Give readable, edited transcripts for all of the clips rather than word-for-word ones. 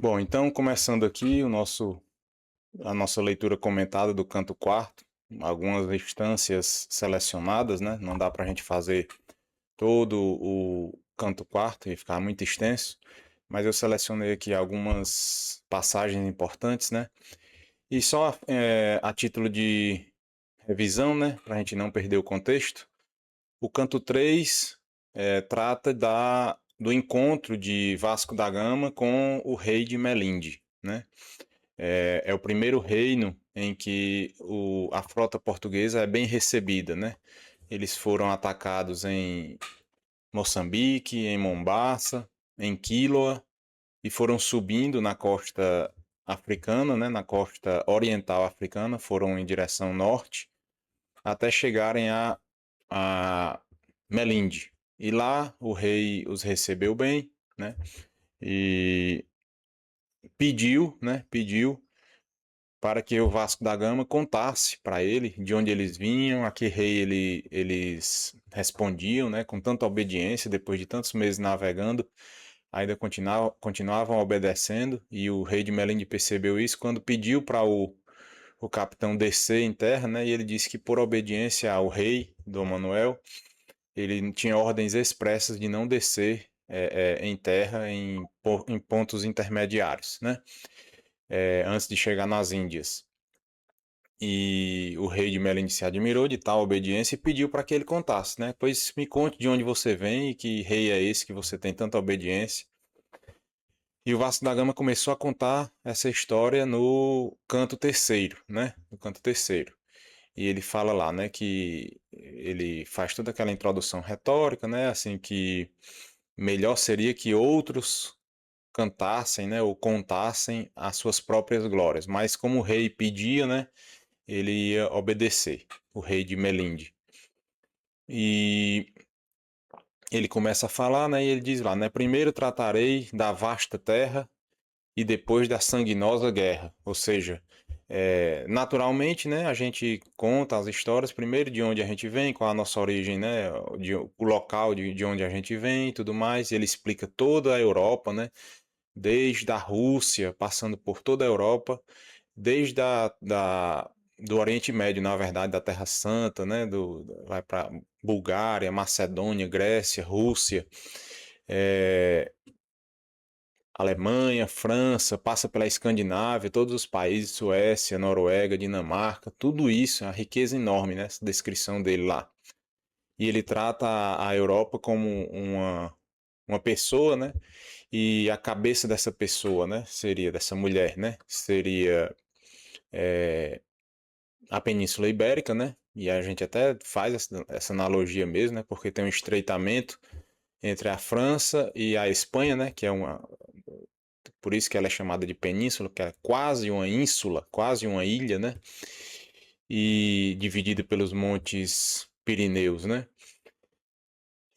Bom, então começando aqui a nossa leitura comentada do canto quarto, algumas instâncias selecionadas, né? Não dá para a gente fazer todo o canto quarto e ficar muito extenso, mas eu selecionei aqui algumas passagens importantes, né? E só a título de revisão, né? Para a gente não perder o contexto, o canto 3 trata do encontro de Vasco da Gama com o rei de Melinde, né? É o primeiro reino em que a frota portuguesa é bem recebida, né? Eles foram atacados em Moçambique, em Mombaça, em Quiloa e foram subindo na costa africana, né? Na costa oriental africana, foram em direção norte até chegarem a Melinde. E lá o rei os recebeu bem, né? E pediu, né? Pediu para que o Vasco da Gama contasse para ele de onde eles vinham, a que rei eles respondiam, né, com tanta obediência, depois de tantos meses navegando, ainda continuavam obedecendo, e o rei de Melinde percebeu isso quando pediu para o capitão descer em terra, né, e ele disse que por obediência ao rei, Dom Manuel, ele tinha ordens expressas de não descer em terra em pontos intermediários, né, antes de chegar nas Índias. E o rei de Melinde se admirou de tal obediência e pediu para que ele contasse, né? Pois me conte de onde você vem e que rei é esse que você tem tanta obediência. E o Vasco da Gama começou a contar essa história no canto terceiro, né? No canto terceiro. E ele fala lá, né, que ele faz toda aquela introdução retórica, né? Assim que melhor seria que outros cantassem, né, ou contassem as suas próprias glórias. Mas como o rei pedia, né, ele ia obedecer, o rei de Melinde. E ele começa a falar, né, e ele diz lá, né, primeiro tratarei da vasta terra e depois da sanguinosa guerra. Ou seja, naturalmente, né, a gente conta as histórias primeiro de onde a gente vem, qual a nossa origem, né, o local de onde a gente vem e tudo mais. Ele explica toda a Europa, né, desde a Rússia, passando por toda a Europa, desde do Oriente Médio, na verdade, da Terra Santa, né? Vai para Bulgária, Macedônia, Grécia, Rússia, é, Alemanha, França, passa pela Escandinávia, todos os países, Suécia, Noruega, Dinamarca, tudo isso, é uma riqueza enorme, né? Essa descrição dele lá. E ele trata a Europa como uma pessoa, né? E a cabeça dessa pessoa, né? Seria dessa mulher, né? Seria a Península Ibérica, né? E a gente até faz essa analogia mesmo, né? Porque tem um estreitamento entre a França e a Espanha, né? Que é por isso que ela é chamada de península, que é quase uma ínsula, quase uma ilha, né? E dividida pelos montes Pirineus, né?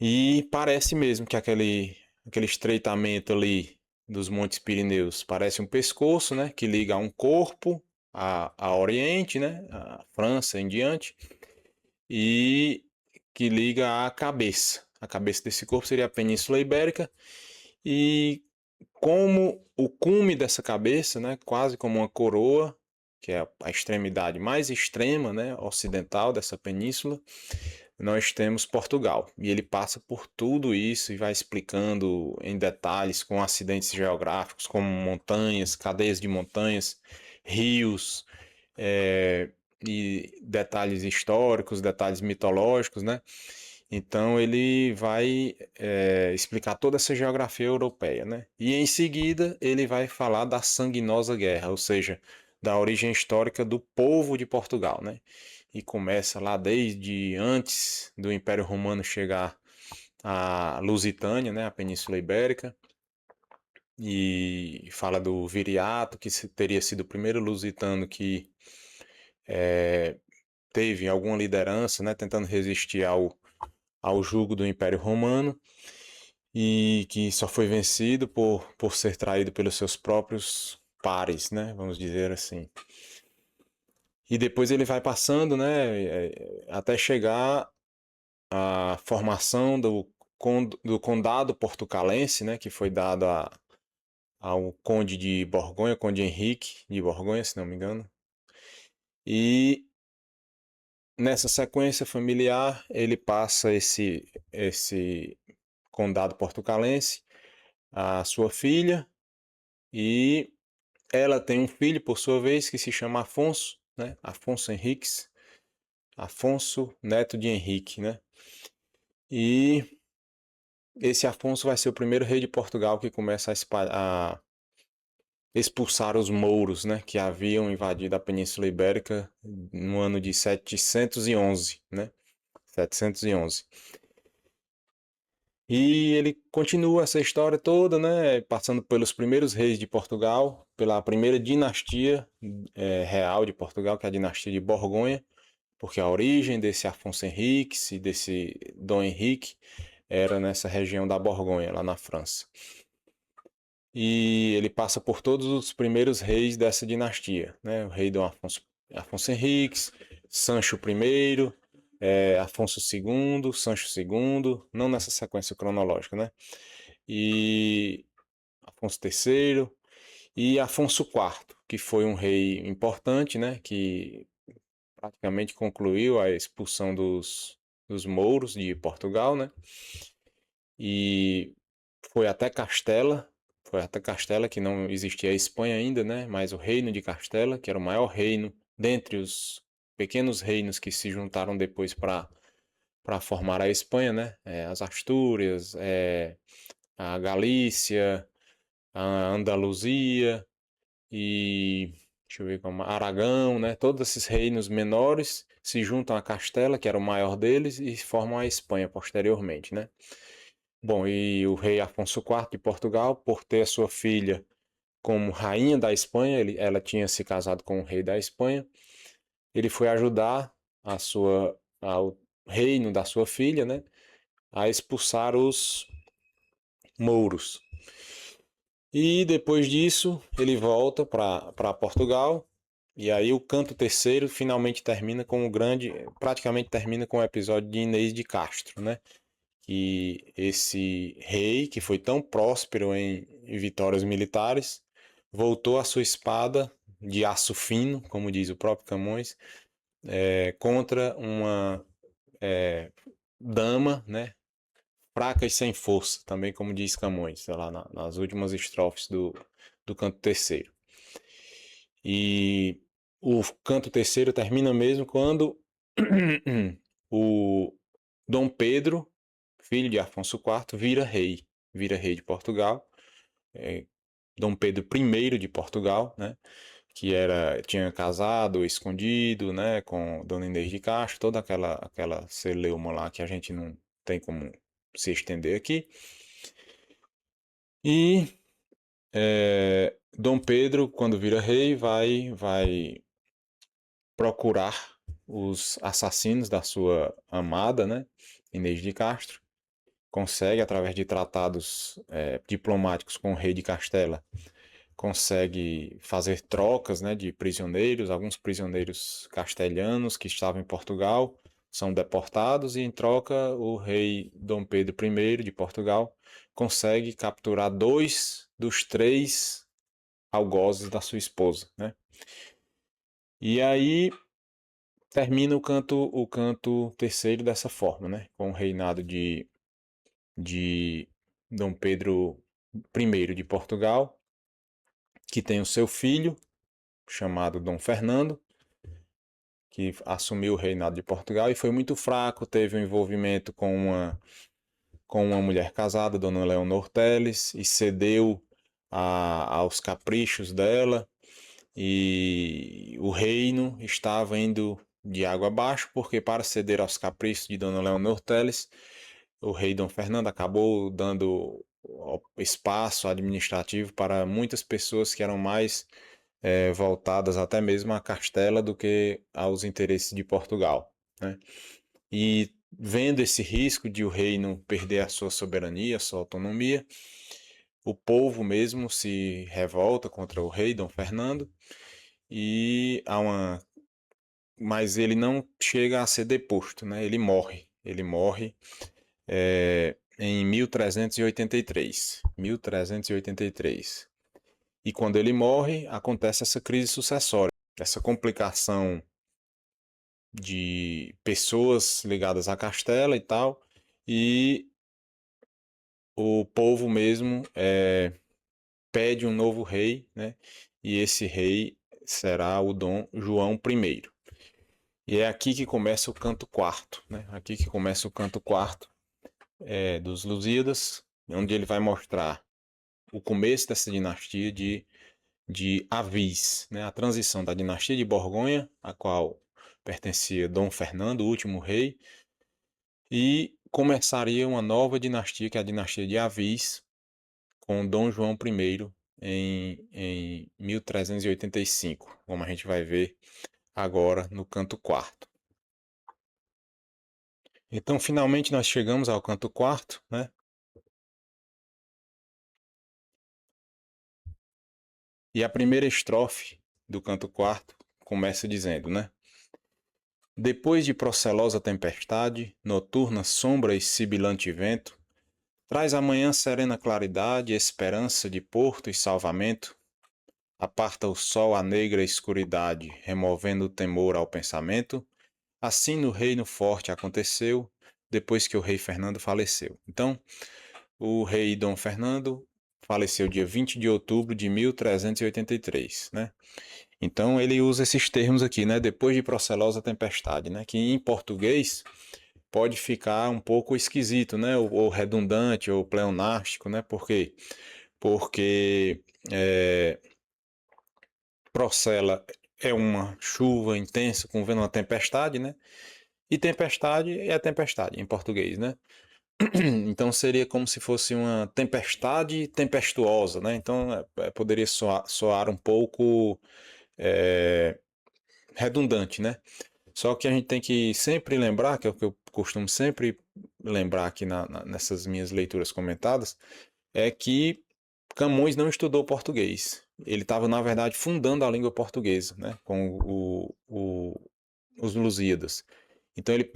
E parece mesmo que aquele estreitamento ali dos Montes Pirineus parece um pescoço, né? Que liga a um corpo a Oriente, né? A França em diante e que liga à cabeça. A cabeça desse corpo seria a Península Ibérica e como o cume dessa cabeça, né, quase como uma coroa, que é a extremidade mais extrema, né, ocidental dessa península, nós temos Portugal. E ele passa por tudo isso e vai explicando em detalhes com acidentes geográficos, como montanhas, cadeias de montanhas, rios, é, e detalhes históricos, detalhes mitológicos, né? Então ele vai explicar toda essa geografia europeia, né? E em seguida ele vai falar da sanguinosa guerra, ou seja, da origem histórica do povo de Portugal, né? E começa lá desde antes do Império Romano chegar à Lusitânia, né? A Península Ibérica, e fala do Viriato, que teria sido o primeiro lusitano que teve alguma liderança, né? Tentando resistir ao jugo do Império Romano e que só foi vencido por ser traído pelos seus próprios pares, né? Vamos dizer assim. E depois ele vai passando, né? Até chegar à formação do condado portucalense, né? Que foi dado ao conde de Borgonha, conde Henrique de Borgonha, se não me engano. E nessa sequência familiar, ele passa esse condado portucalense à sua filha, e ela tem um filho, por sua vez, que se chama Afonso, né? Afonso Henriques, Afonso, neto de Henrique, né? E esse Afonso vai ser o primeiro rei de Portugal que começa a expulsar os mouros, né, que haviam invadido a Península Ibérica no ano de 711, né? 711. E ele continua essa história toda, né, passando pelos primeiros reis de Portugal, pela primeira dinastia real de Portugal, que é a dinastia de Borgonha, porque a origem desse Afonso Henriques e desse Dom Henrique era nessa região da Borgonha, lá na França. E ele passa por todos os primeiros reis dessa dinastia, né? O rei Dom Afonso Henriques, Sancho I, Afonso II, Sancho II, não nessa sequência cronológica, né? E Afonso III e Afonso IV, que foi um rei importante, né? Que praticamente concluiu a expulsão dos mouros de Portugal, né? E foi até Castela, que não existia a Espanha ainda, né? Mas o reino de Castela, que era o maior reino dentre os pequenos reinos que se juntaram depois para formar a Espanha, né? As Astúrias, a Galícia, a Andaluzia e deixa eu ver como Aragão, né? Todos esses reinos menores se juntam a Castela, que era o maior deles, e formam a Espanha posteriormente, né? Bom, e o rei Afonso IV de Portugal, por ter a sua filha como rainha da Espanha, ela tinha se casado com o rei da Espanha, ele foi ajudar ao reino da sua filha, né, a expulsar os mouros. E depois disso, ele volta para Portugal, e aí o canto terceiro finalmente termina com praticamente termina com o episódio de Inês de Castro, né? Que esse rei, que foi tão próspero em vitórias militares, voltou a sua espada de aço fino, como diz o próprio Camões, contra uma dama, né, fraca e sem força, também como diz Camões, lá nas últimas estrofes do canto terceiro. E o canto terceiro termina mesmo quando o Dom Pedro, filho de Afonso IV, vira rei de Portugal. Dom Pedro I de Portugal, né, que tinha casado escondido, né, com Dona Inês de Castro, toda aquela celeuma lá que a gente não tem como se estender aqui. E Dom Pedro, quando vira rei, vai procurar os assassinos da sua amada, né, Inês de Castro. Consegue, através de tratados diplomáticos com o rei de Castela, consegue fazer trocas, né, de prisioneiros. Alguns prisioneiros castelhanos que estavam em Portugal são deportados, e em troca o rei Dom Pedro I de Portugal consegue capturar 2 dos 3 algozes da sua esposa, né? E aí termina o canto terceiro dessa forma, né? Com o reinado de Dom Pedro I de Portugal, que tem o seu filho, chamado Dom Fernando, que assumiu o reinado de Portugal e foi muito fraco, teve um envolvimento com uma mulher casada, Dona Leonor Teles, e cedeu aos caprichos dela, e o reino estava indo de água abaixo, porque para ceder aos caprichos de Dona Leonor Teles, o rei Dom Fernando acabou dando espaço administrativo para muitas pessoas que eram mais voltadas até mesmo à Castela do que aos interesses de Portugal, né? E vendo esse risco de o reino perder a sua soberania, a sua autonomia, o povo mesmo se revolta contra o rei Dom Fernando, e mas ele não chega a ser deposto, né? Ele morre em 1383. 1383. E quando ele morre, acontece essa crise sucessória, essa complicação de pessoas ligadas à Castela e tal, e o povo mesmo pede um novo rei, né? E esse rei será o Dom João I. E é aqui que começa o canto quarto, né? Aqui que começa o canto quarto dos Lusíadas, onde ele vai mostrar o começo dessa dinastia de Avis, né? A transição da dinastia de Borgonha, a qual pertencia Dom Fernando, o último rei, e começaria uma nova dinastia, que é a dinastia de Avis, com Dom João I em 1385, como a gente vai ver agora no canto quarto. Então, finalmente nós chegamos ao canto quarto, né? E a primeira estrofe do canto quarto começa dizendo, né? Depois de procelosa tempestade, noturna sombra e sibilante vento, traz amanhã serena claridade, esperança de porto e salvamento. Aparta o sol a negra escuridade, removendo o temor ao pensamento. Assim no reino forte aconteceu, depois que o rei Fernando faleceu. Então, o rei Dom Fernando faleceu dia 20 de outubro de 1383, né? Então ele usa esses termos aqui, né? Depois de procelosa tempestade, né? Que em português pode ficar um pouco esquisito, né? Ou redundante, ou pleonástico, né? Por quê? Porque procela é uma chuva intensa com vendo uma tempestade, né? E tempestade é tempestade em português, né? Então seria como se fosse uma tempestade tempestuosa, né? Então poderia soar um pouco redundante, né? Só que a gente tem que sempre lembrar, que é o que eu costumo sempre lembrar aqui nessas minhas leituras comentadas, é que Camões não estudou português. Ele estava, na verdade, fundando a língua portuguesa, né? Com os Lusíadas. Então ele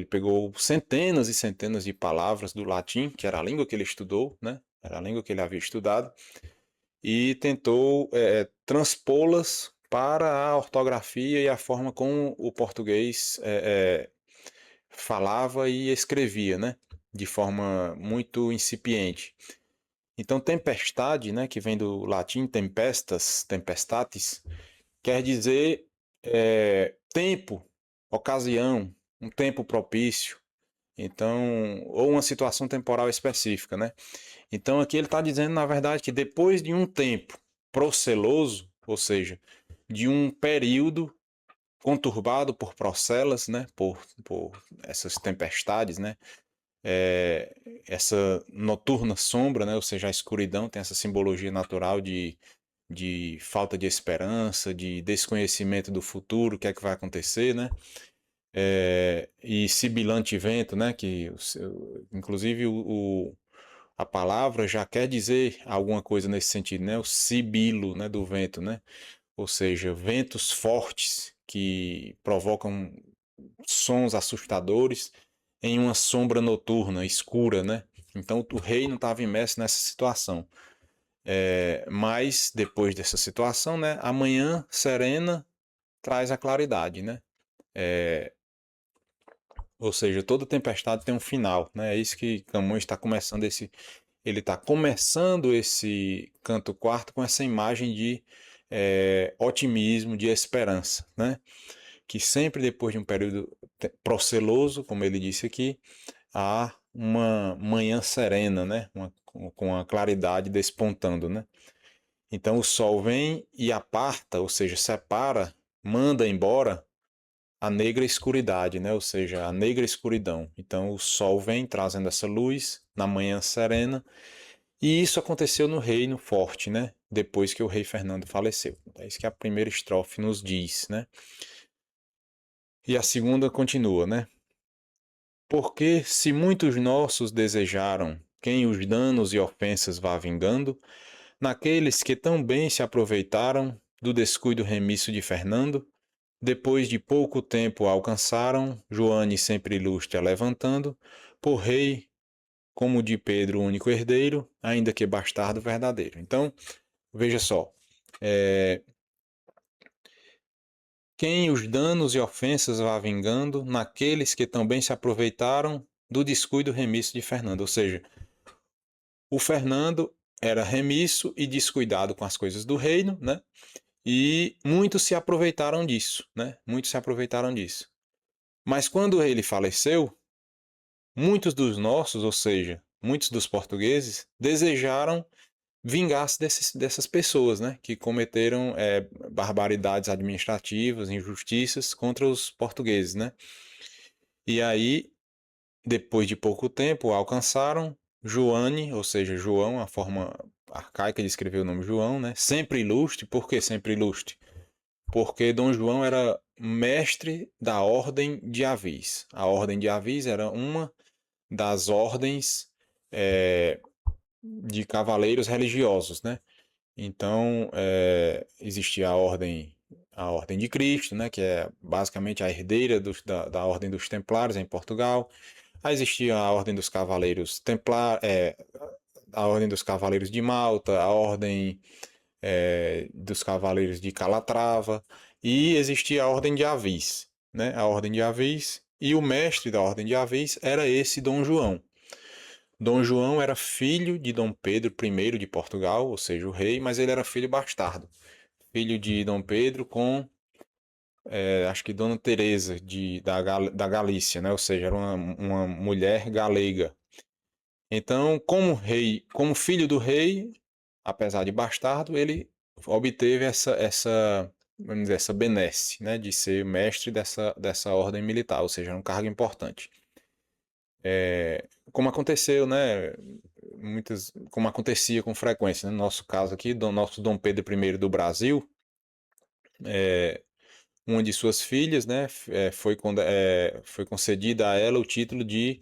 pegou centenas e centenas de palavras do latim, que era a língua que ele estudou, né? Era a língua que ele havia estudado, e tentou transpô-las para a ortografia e a forma como o português falava e escrevia, né? De forma muito incipiente. Então, tempestade, né, que vem do latim tempestas, tempestatis, quer dizer tempo, ocasião, um tempo propício. Então, ou uma situação temporal específica, né? Então, aqui ele está dizendo, na verdade, que depois de um tempo proceloso, ou seja, de um período conturbado por procelas, né? Por essas tempestades, né? Essa noturna sombra, né? Ou seja, a escuridão tem essa simbologia natural de falta de esperança, de desconhecimento do futuro, o que é que vai acontecer, né? E sibilante vento, né? Que inclusive a palavra já quer dizer alguma coisa nesse sentido, né? O sibilo, né, do vento, né? Ou seja, ventos fortes que provocam sons assustadores em uma sombra noturna, escura, né? Então o rei não estava imerso nessa situação. Mas depois dessa situação, né? Amanhã serena traz a claridade, né? Ou seja, toda tempestade tem um final, né? É isso que Camões está começando ele está começando esse canto quarto com essa imagem de otimismo, de esperança, né? Que sempre depois de um período proceloso, como ele disse aqui, há uma manhã serena, né? Com a claridade despontando, né? Então o sol vem e aparta, ou seja, separa, manda embora a negra escuridade, né? Ou seja, a negra escuridão. Então o sol vem trazendo essa luz na manhã serena, e isso aconteceu no Reino Forte, né? Depois que o rei Fernando faleceu. É isso que a primeira estrofe nos diz, né? E a segunda continua, né? Porque se muitos nossos desejaram quem os danos e ofensas vá vingando, naqueles que tão bem se aproveitaram do descuido remisso de Fernando, depois de pouco tempo alcançaram, Joane sempre ilustre levantando, por rei como de Pedro único herdeiro, ainda que bastardo verdadeiro. Então, veja só, é, quem os danos e ofensas vá vingando naqueles que também se aproveitaram do descuido remisso de Fernando. Ou seja, o Fernando era remisso e descuidado com as coisas do reino, né? E muitos se aproveitaram disso, né? Muitos se aproveitaram disso. Mas quando ele faleceu, muitos dos nossos, ou seja, muitos dos portugueses, desejaram vingar-se dessas pessoas, né? Que cometeram barbaridades administrativas, injustiças contra os portugueses, né? E aí, depois de pouco tempo, alcançaram Joane, ou seja, João, a forma arcaica de escrever o nome João, né? Sempre ilustre. Por que sempre ilustre? Porque Dom João era mestre da Ordem de Avis. A Ordem de Avis era uma das ordens de cavaleiros religiosos, né? Então, existia a ordem de Cristo, né? Que é basicamente a herdeira da Ordem dos Templários em Portugal. Aí existia a Ordem dos Cavaleiros Templar, a Ordem dos Cavaleiros de Malta, a Ordem dos Cavaleiros de Calatrava, e existia a Ordem de Avis, né? A Ordem de Avis, e o mestre da Ordem de Avis era esse Dom João. Dom João era filho de Dom Pedro I de Portugal, ou seja, o rei, mas ele era filho bastardo. Filho de Dom Pedro com, acho que Dona Teresa da Galícia, né? Ou seja, era uma mulher galega. Então, como rei, como filho do rei, apesar de bastardo, ele obteve vamos dizer, essa benesse, né, de ser mestre dessa ordem militar, ou seja, um cargo importante. Como aconteceu, né, como acontecia com frequência, né, no nosso caso aqui, do nosso Dom Pedro I do Brasil, uma de suas filhas, né, foi concedida a ela o título de,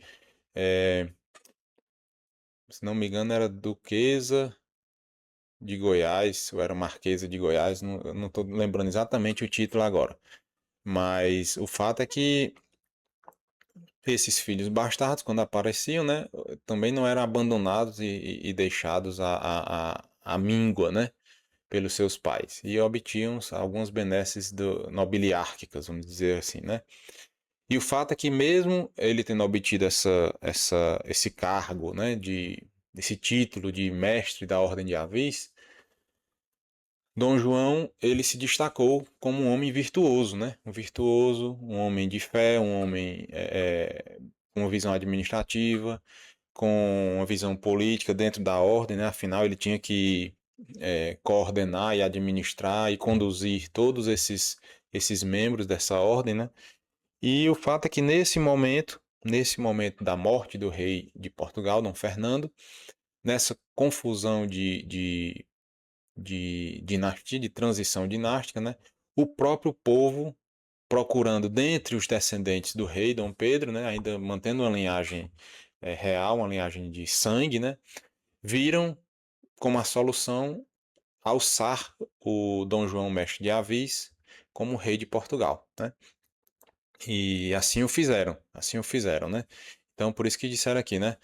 se não me engano, era Duquesa de Goiás, ou era Marquesa de Goiás, não estou lembrando exatamente o título agora. Mas o fato é que esses filhos bastardos, quando apareciam, né, também não eram abandonados e deixados à míngua, né, pelos seus pais. E obtinham algumas benesses nobiliárquicas, vamos dizer assim, né. E o fato é que mesmo ele tendo obtido esse cargo, né, esse título de mestre da Ordem de Avis, Dom João, ele se destacou como um homem virtuoso, né? Um virtuoso, um homem de fé, um homem com uma visão administrativa, com uma visão política dentro da ordem, né? Afinal, ele tinha que coordenar e administrar e conduzir todos esses membros dessa ordem, né? E o fato é que nesse momento da morte do rei de Portugal, Dom Fernando, nessa confusão de dinastia, de transição dinástica, né? O próprio povo procurando dentre os descendentes do rei Dom Pedro, né? Ainda mantendo uma linhagem real, uma linhagem de sangue, né? Viram como a solução alçar o Dom João Mestre de Avis como rei de Portugal, né? E assim o fizeram, né? Então, por isso que disseram aqui, né?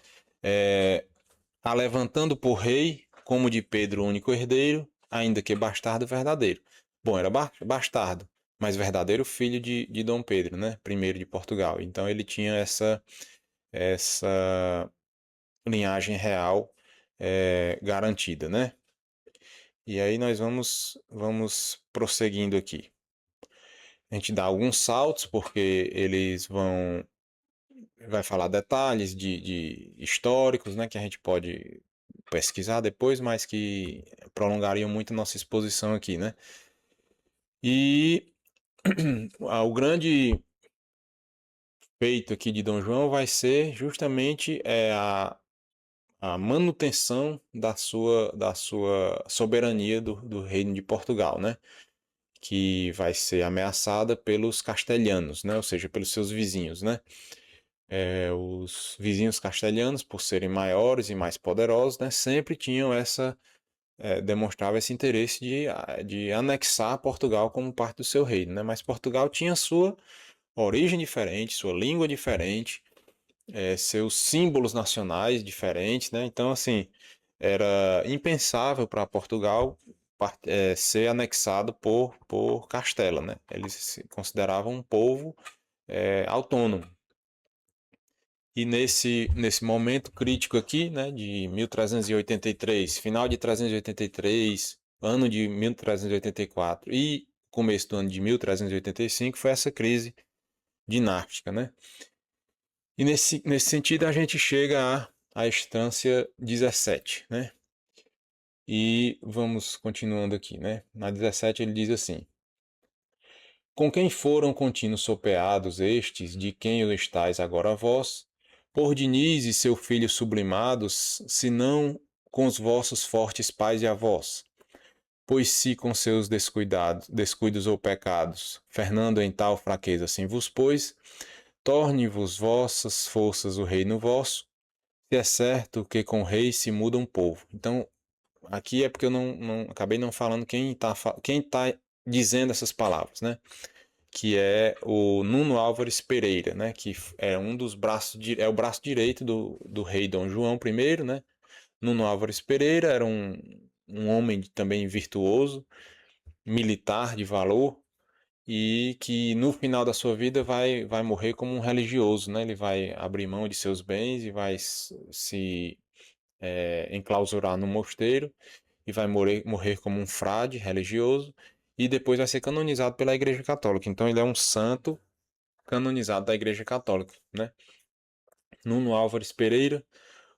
Alevantando por rei, como de Pedro único herdeiro, ainda que bastardo verdadeiro. Bom, era bastardo, mas verdadeiro filho de Dom Pedro, né? Primeiro de Portugal. Então ele tinha essa linhagem real garantida, né? E aí nós vamos prosseguindo aqui. A gente dá alguns saltos, porque vai falar detalhes de históricos, né? Que a gente pode pesquisar depois, mas que prolongariam muito a nossa exposição aqui, né? E o grande feito aqui de Dom João vai ser justamente a manutenção da sua soberania do Reino de Portugal, né? Que vai ser ameaçada pelos castelhanos, né? Ou seja, pelos seus vizinhos, né? Os vizinhos castelhanos, por serem maiores e mais poderosos, né? Sempre tinham demonstrava esse interesse de anexar Portugal como parte do seu reino, né? Mas Portugal tinha sua origem diferente, sua língua diferente, seus símbolos nacionais diferentes, né? Então, assim, era impensável para Portugal ser anexado por Castela, né? Eles se consideravam um povo autônomo. E nesse momento crítico aqui, né, de 1383, final de 383, ano de 1384 e começo do ano de 1385, foi essa crise dinástica, né? E nesse sentido a gente chega à instância 17, né? E vamos continuando aqui, né? Na 17 ele diz assim: com quem foram contínuos sopeados estes, de quem o estáis agora vós, por Diniz e seu filho sublimados, senão com os vossos fortes pais e avós? Pois se com seus descuidos ou pecados, Fernando em tal fraqueza assim vos pôs, torne-vos vossas forças o reino vosso, se é certo que com rei se muda um povo. Então, aqui é porque eu não acabei não falando quem tá dizendo essas palavras, né? Que é o Nuno Álvares Pereira, né? Que é um dos braços, é o braço direito do rei Dom João I, né? Nuno Álvares Pereira era um homem também virtuoso, militar de valor, e que no final da sua vida vai morrer como um religioso, né? Ele vai abrir mão de seus bens e vai se enclausurar no mosteiro e vai morrer como um frade religioso e depois vai ser canonizado pela Igreja Católica. Então ele é um santo canonizado da Igreja Católica, né? Nuno Álvares Pereira,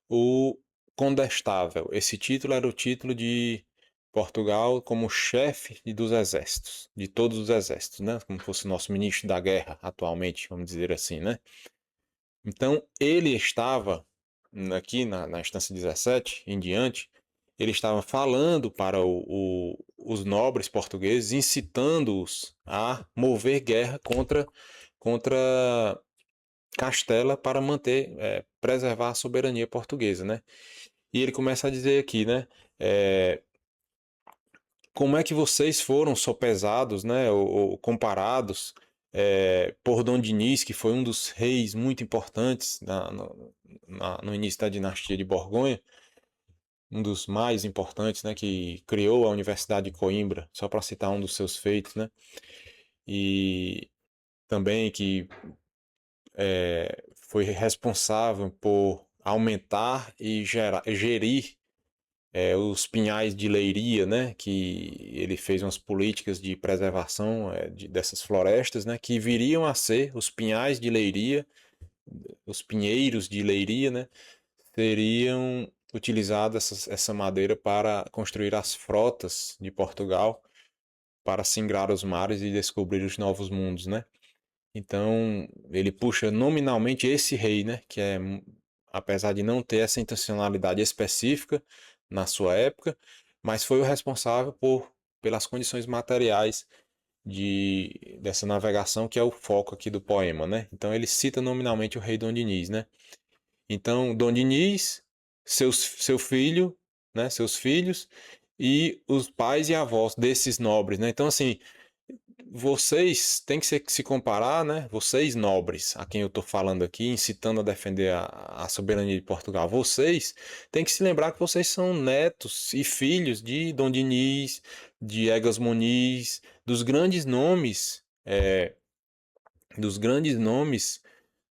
o Condestável. Esse título era o título de Portugal como chefe dos exércitos, de todos os exércitos, né? Como fosse o nosso ministro da guerra atualmente, vamos dizer assim, né? Então, ele estava, aqui na instância 17 em diante, ele estava falando para os nobres portugueses, incitando-os a mover guerra contra Castela para preservar a soberania portuguesa, né? E ele começa a dizer aqui, né? Como é que vocês foram sopesados, né? Ou comparados por Dom Dinis, que foi um dos reis muito importantes no início da dinastia de Borgonha, um dos mais importantes, né? Que criou a Universidade de Coimbra, só para citar um dos seus feitos, né? E também que foi responsável por aumentar e gerir os pinhais de Leiria, né, que ele fez umas políticas de preservação dessas florestas, né, que viriam a ser os pinhais de Leiria, os pinheiros de Leiria, né, seriam utilizadas essa madeira para construir as frotas de Portugal, para singrar os mares e descobrir os novos mundos, né? Então, ele puxa nominalmente esse rei, né, que apesar de não ter essa intencionalidade específica na sua época, mas foi o responsável pelas condições materiais dessa navegação, que é o foco aqui do poema, né? Então ele cita nominalmente o rei Dom Dinis, né? Então, Dom Dinis, seu filho, né, seus filhos e os pais e avós desses nobres, né? Então, assim, vocês têm que se comparar, né? Vocês nobres, a quem eu estou falando aqui, incitando a defender a soberania de Portugal, vocês têm que se lembrar que vocês são netos e filhos de Dom Dinis, de Egas Moniz, dos grandes nomes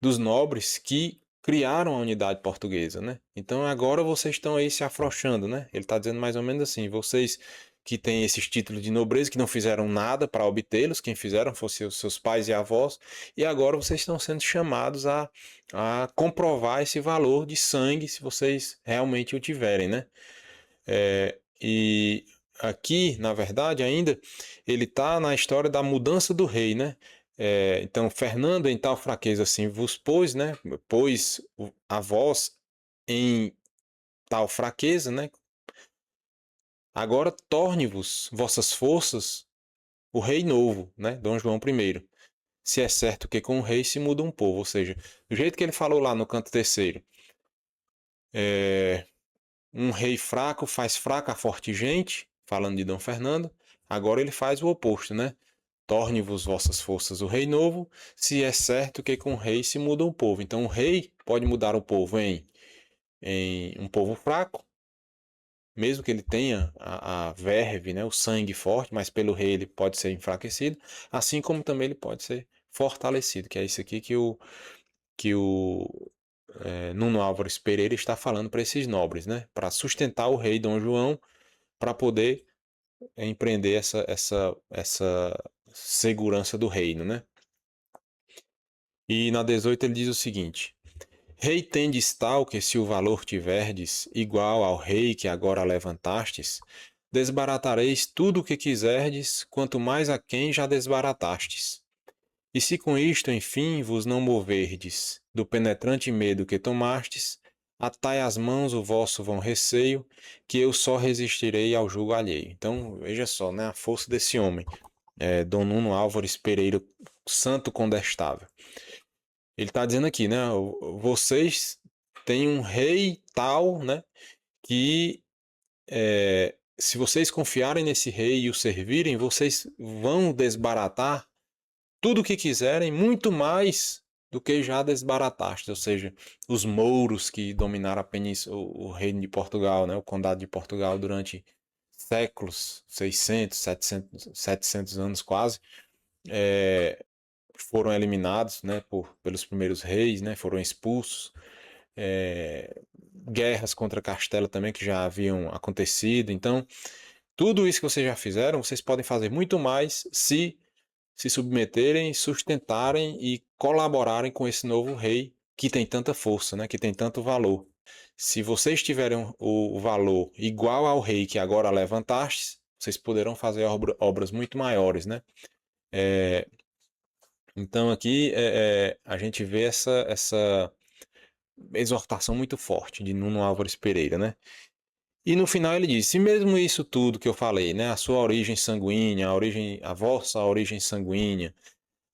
dos nobres que criaram a unidade portuguesa, né? Então agora vocês estão aí se afrouxando, né? Ele está dizendo mais ou menos assim: vocês que têm esses títulos de nobreza, que não fizeram nada para obtê-los, quem fizeram fossem os seus pais e avós, e agora vocês estão sendo chamados a comprovar esse valor de sangue, se vocês realmente o tiverem, né? E aqui, na verdade, ainda ele está na história da mudança do rei, né? Então, Fernando em tal fraqueza assim vos pôs, né? Pôs a vós em tal fraqueza, né? Agora torne-vos vossas forças o rei novo, né? Dom João I. Se é certo que com o rei se muda um povo, ou seja, do jeito que ele falou lá no canto terceiro, um rei fraco faz fraca a forte gente, falando de Dom Fernando, agora ele faz o oposto, né? Torne-vos vossas forças o rei novo, se é certo que com o rei se muda um povo. Então o rei pode mudar o povo em um povo fraco, mesmo que ele tenha a verve, né, o sangue forte, mas pelo rei ele pode ser enfraquecido, assim como também ele pode ser fortalecido, que é isso aqui que o Nuno Álvares Pereira está falando para esses nobres, né, para sustentar o rei Dom João, para poder empreender essa segurança do reino, né? E na 18 ele diz o seguinte: Rei tendes tal que se o valor tiverdes igual ao rei que agora levantastes, desbaratareis tudo o que quiserdes, quanto mais a quem já desbaratastes. E se com isto, enfim, vos não moverdes do penetrante medo que tomastes, atai as mãos o vosso vão receio, que eu só resistirei ao jugo alheio. Então, veja só, né, a força desse homem, Dom Nuno Álvares Pereira, santo condestável. Ele está dizendo aqui, né, vocês têm um rei tal, né, que se vocês confiarem nesse rei e o servirem, vocês vão desbaratar tudo o que quiserem, muito mais do que já desbarataste, ou seja, os mouros que dominaram a península, o reino de Portugal, né, o condado de Portugal durante séculos, 600, 700 anos quase, foram eliminados, né, pelos primeiros reis, né, foram expulsos. Guerras contra Castela também que já haviam acontecido. Então, tudo isso que vocês já fizeram, vocês podem fazer muito mais se submeterem, sustentarem e colaborarem com esse novo rei que tem tanta força, né, que tem tanto valor. Se vocês tiverem o valor igual ao rei que agora levantastes, vocês poderão fazer obras muito maiores, né? Então aqui a gente vê essa exortação muito forte de Nuno Álvares Pereira, né? E no final ele diz: se mesmo isso tudo que eu falei, né, a sua origem sanguínea, a vossa origem sanguínea,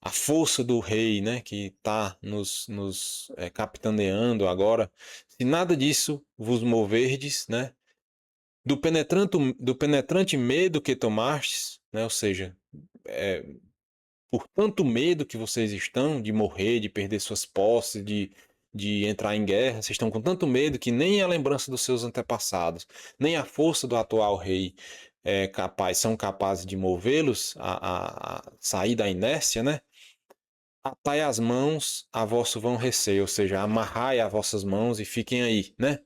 a força do rei, né, que está nos capitaneando agora, se nada disso vos moverdes, né, do penetrante medo que tomastes, né, ou seja, por tanto medo que vocês estão de morrer, de perder suas posses, de entrar em guerra, vocês estão com tanto medo que nem a lembrança dos seus antepassados, nem a força do atual rei são capazes de movê-los a sair da inércia, né? Atai as mãos a vosso vão receio, ou seja, amarrai as vossas mãos e fiquem aí, né?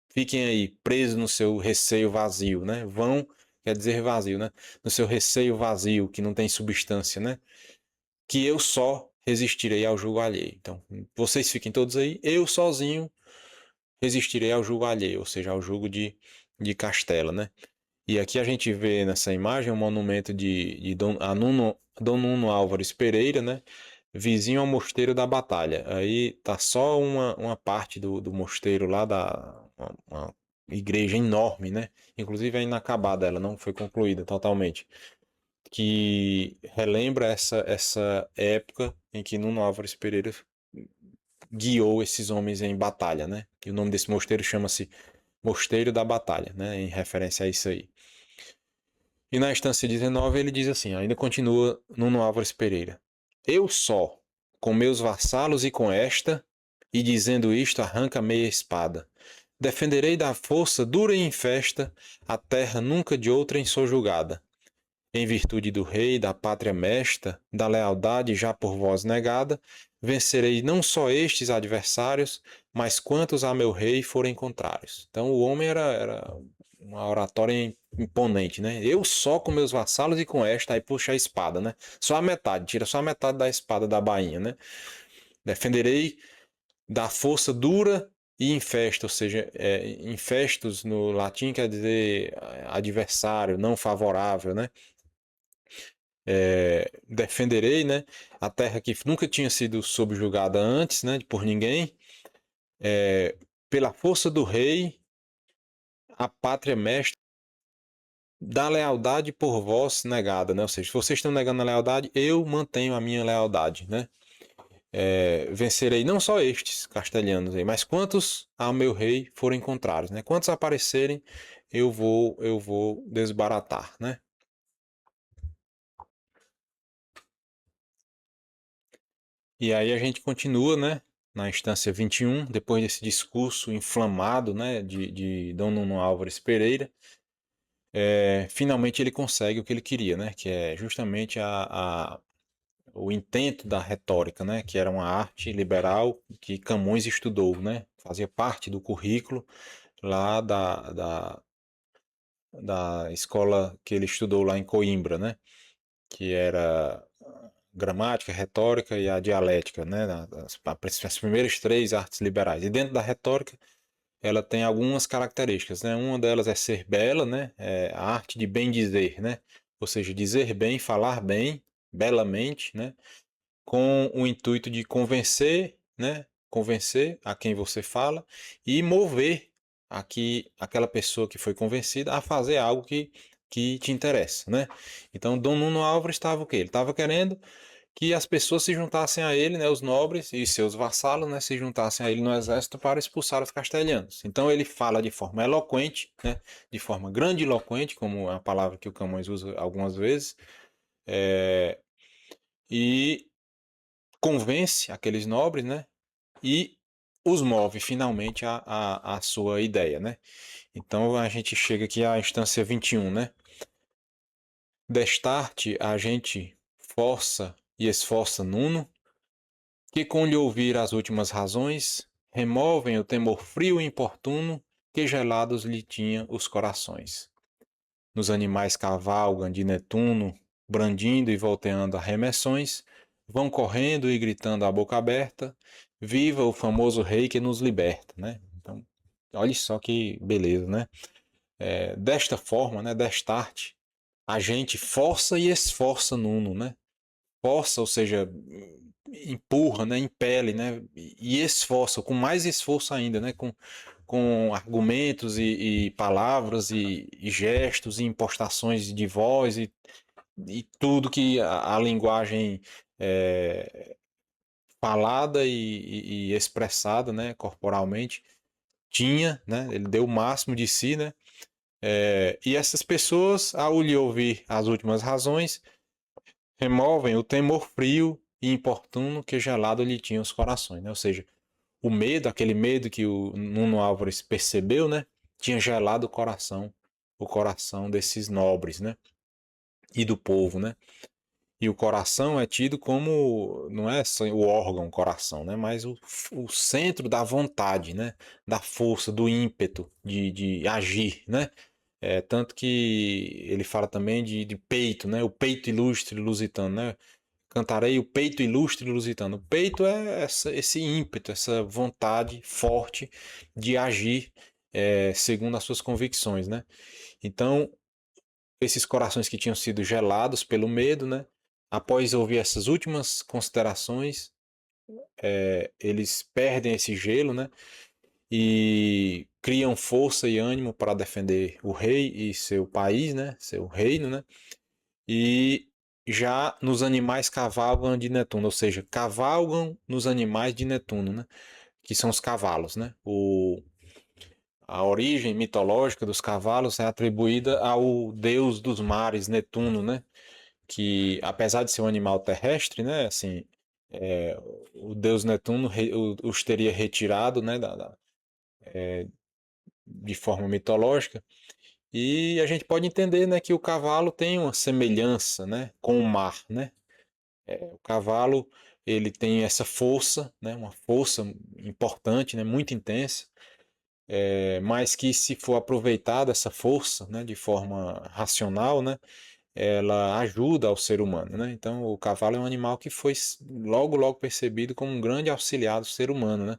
Fiquem aí, presos no seu receio vazio, né? Vão quer dizer vazio, né? No seu receio vazio, que não tem substância, né? Que eu só resistirei ao jugo alheio. Então, vocês fiquem todos aí, eu sozinho resistirei ao jugo alheio, ou seja, ao jugo de Castela, né? E aqui a gente vê nessa imagem um monumento de Dom Nuno Álvares Pereira, né? Vizinho ao Mosteiro da Batalha. Aí tá só uma parte do mosteiro lá, uma igreja enorme, né? Inclusive é inacabada, ela não foi concluída totalmente. Que relembra essa época em que Nuno Álvares Pereira guiou esses homens em batalha, né? E o nome desse mosteiro chama-se Mosteiro da Batalha, né? Em referência a isso aí. E na instância 19 ele diz assim, ainda continua Nuno Álvares Pereira. Eu só, com meus vassalos e com esta, e dizendo isto arranca meia espada. Defenderei da força dura e infesta a terra nunca de outrem sojugada. Em virtude do rei, da pátria mesta, da lealdade já por vós negada, vencerei não só estes adversários, mas quantos a meu rei forem contrários. Então o homem era uma oratória imponente, né? Eu só com meus vassalos e com esta, aí puxa a espada, né? Só a metade, tira só a metade da espada da bainha, né? Defenderei da força dura e infesta, ou seja, infestos no latim quer dizer adversário, não favorável, né? Defenderei, né, a terra que nunca tinha sido subjugada antes, né, por ninguém, pela força do rei, a pátria mestra, da lealdade por vós negada, né? Ou seja, se vocês estão negando a lealdade, eu mantenho a minha lealdade, né? Vencerei não só estes castelhanos aí, mas quantos ao meu rei forem contrários, né? Quantos aparecerem, eu vou desbaratar, né? E aí a gente continua, né? na instância 21, depois desse discurso inflamado, né, de Dom Nuno Álvares Pereira, finalmente ele consegue o que ele queria, né, que é justamente o intento da retórica, né, que era uma arte liberal que Camões estudou, né, fazia parte do currículo lá da escola que ele estudou lá em Coimbra, né, que era gramática, retórica e a dialética, né, as primeiras três artes liberais. E dentro da retórica, ela tem algumas características, né? Uma delas é ser bela, né? É a arte de bem dizer, né? Ou seja, dizer bem, falar bem, belamente, né? Com o intuito de convencer, né? Convencer a quem você fala e mover aquela pessoa que foi convencida a fazer algo que te interessa, né? Então, Dom Nuno Álvares estava o quê? Ele estava querendo que as pessoas se juntassem a ele, né, os nobres e seus vassalos, né, se juntassem a ele no exército para expulsar os castelhanos. Então ele fala de forma eloquente, né, de forma grandiloquente, como é a palavra que o Camões usa algumas vezes, e convence aqueles nobres, né, e os move finalmente a sua ideia, né. Então a gente chega aqui à instância 21, né. Destarte a gente força e esforça Nuno, que com lhe ouvir as últimas razões, removem o temor frio e importuno que gelados lhe tinha os corações. Nos animais cavalgam de Netuno, brandindo e volteando arremessões, vão correndo e gritando a boca aberta, viva o famoso rei que nos liberta, né? Então, olha só que beleza, né? Desta forma, né, destarte, a gente força e esforça Nuno, né? Força, ou seja, empurra, né, impele, né, e esforça, com mais esforço ainda, né, com argumentos e palavras e gestos e impostações de voz e tudo que a linguagem é, falada e expressada, né, corporalmente tinha, né, ele deu o máximo de si, né, e essas pessoas, ao lhe ouvir as últimas razões, removem o temor frio e importuno que gelado lhe tinha os corações, né? Ou seja, o medo, aquele medo que o Nuno Álvares percebeu, né? Tinha gelado o coração desses nobres, né? E do povo, né? E o coração é tido como, não é só o órgão, o coração, né? Mas o centro da vontade, né? Da força, do ímpeto de agir, né? Tanto que ele fala também de peito, né? O peito ilustre lusitano, né? Cantarei o peito ilustre lusitano. O peito é esse ímpeto, essa vontade forte de agir segundo as suas convicções, né? Então, esses corações que tinham sido gelados pelo medo, né? Após ouvir essas últimas considerações, eles perdem esse gelo, né? E criam força e ânimo para defender o rei e seu país, né? Seu reino, né? E já nos animais cavalgam de Netuno, ou seja, cavalgam nos animais de Netuno, né? Que são os cavalos, né? A origem mitológica dos cavalos é atribuída ao deus dos mares, Netuno, né? Que apesar de ser um animal terrestre, né? Assim, o deus Netuno os teria retirado, né? De forma mitológica. E a gente pode entender, né, que o cavalo tem uma semelhança, né, com o mar, né? O cavalo ele tem essa força, né, uma força importante, né, muito intensa, mas que se for aproveitada essa força, né, de forma racional, né, ela ajuda ao ser humano, né? Então o cavalo é um animal que foi logo percebido como um grande auxiliar do ser humano, né?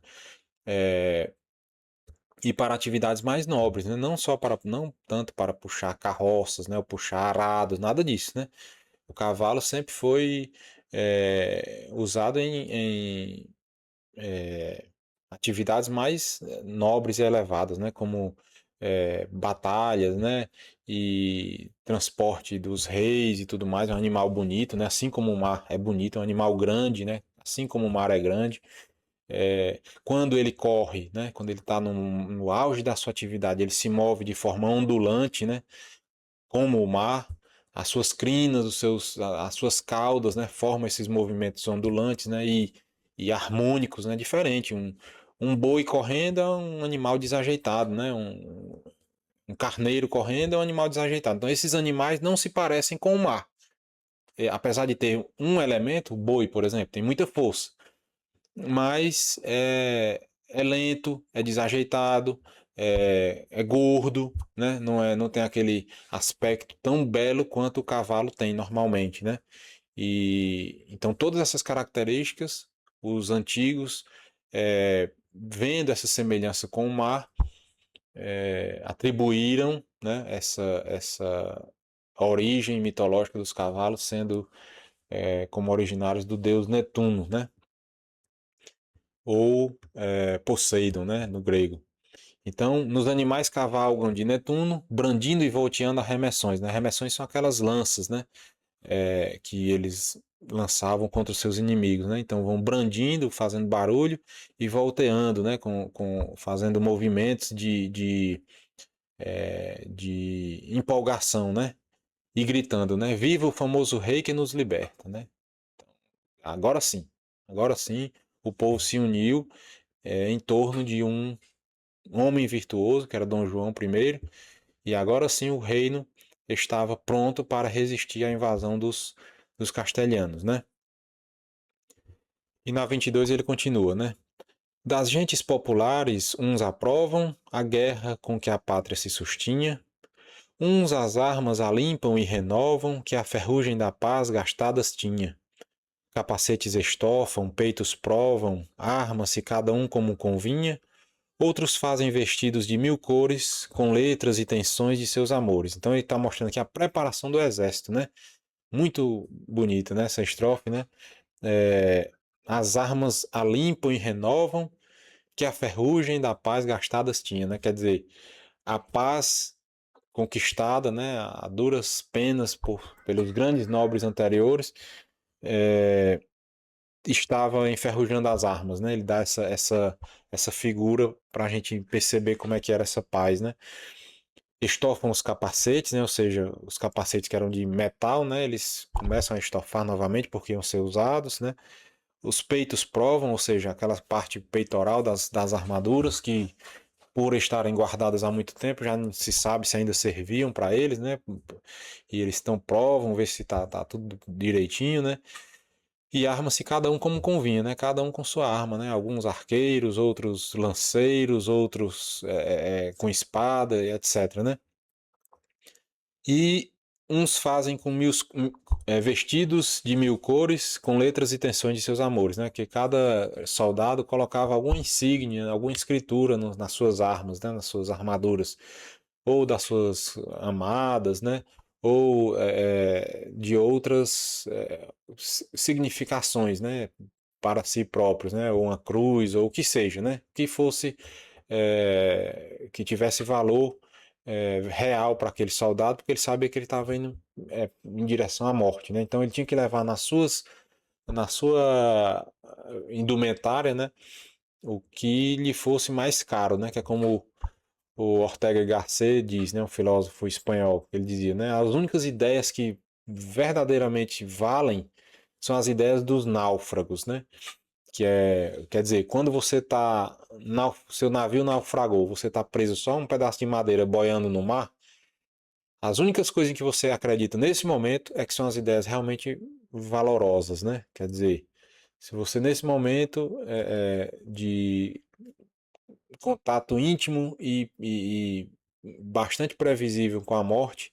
E para atividades mais nobres, né? Não tanto para puxar carroças, né, ou puxar arados, nada disso, né? O cavalo sempre foi usado em atividades mais nobres e elevadas, né? Como batalhas, né? E transporte dos reis e tudo mais. É um animal bonito, né? Assim como o mar é bonito, é um animal grande, né? Assim como o mar é grande. Quando ele corre, né? Quando ele está no auge da sua atividade, ele se move de forma ondulante, né? Como o mar, as suas crinas, as suas caudas, né, formam esses movimentos ondulantes, né, e harmônicos, né? Diferente. Um boi correndo é um animal desajeitado, né? Um carneiro correndo é um animal desajeitado. Então, esses animais não se parecem com o mar. Apesar de ter um elemento, o boi, por exemplo, tem muita força, mas é lento, é desajeitado, é gordo, né? Não tem aquele aspecto tão belo quanto o cavalo tem normalmente, né? E então todas essas características, os antigos, vendo essa semelhança com o mar, atribuíram, né, essa origem mitológica dos cavalos sendo como originários do deus Netuno, né? Ou Poseidon, né, no grego. Então, nos animais cavalgam de Netuno, brandindo e volteando arremessões, né? Arremessões são aquelas lanças, né? Que eles lançavam contra os seus inimigos, né? Então vão brandindo, fazendo barulho e volteando, né? Fazendo movimentos de empolgação, né? E gritando, né? Viva o famoso rei que nos liberta, né? Agora sim, agora sim, o povo se uniu em torno de um homem virtuoso, que era Dom João I, e agora sim o reino estava pronto para resistir à invasão dos castelhanos, né? E na 22 ele continua, né? Das gentes populares, uns aprovam a guerra com que a pátria se sustinha, uns as armas a limpam e renovam, que a ferrugem da paz gastadas tinha. Capacetes estofam, peitos provam, armas-se cada um como convinha, outros fazem vestidos de mil cores, com letras e tensões de seus amores. Então ele está mostrando aqui a preparação do exército, né? Muito bonita, né? Essa estrofe, né? As armas a limpam e renovam, que a ferrugem da paz gastadas tinha, né? Quer dizer, a paz conquistada, né? A duras penas pelos grandes nobres anteriores, estava enferrujando as armas, né? Ele dá essa figura para a gente perceber como é que era essa paz, né? Estofam os capacetes, né? Ou seja, os capacetes que eram de metal, né? Eles começam a estofar novamente porque iam ser usados, né? Os peitos provam, ou seja, aquela parte peitoral das armaduras que, por estarem guardadas há muito tempo, já não se sabe se ainda serviam para eles, né? E eles estão provam, ver se tá tudo direitinho, né? E arma-se cada um como convinha, né? Cada um com sua arma, né? Alguns arqueiros, outros lanceiros, outros com espada, etc, né? E uns fazem com vestidos de mil cores, com letras e tensões de seus amores, né? Que cada soldado colocava alguma insígnia, alguma escritura nas suas armas, né? Nas suas armaduras, ou das suas amadas, né? Ou de outras significações, né? Para si próprios, né? Ou uma cruz, ou o que seja, né? Que fosse que tivesse valor real para aquele soldado, porque ele sabia que ele estava indo em direção à morte, né? Então ele tinha que levar na sua indumentária, né? O que lhe fosse mais caro, né? Que é como o Ortega Garcés diz, né? Um filósofo espanhol, ele dizia, né? As únicas ideias que verdadeiramente valem são as ideias dos náufragos, né? Quer dizer, quando você tá, seu navio naufragou, você tá preso só um pedaço de madeira boiando no mar, as únicas coisas em que você acredita nesse momento é que são as ideias realmente valorosas, né? Quer dizer, se você nesse momento de contato íntimo e bastante previsível com a morte,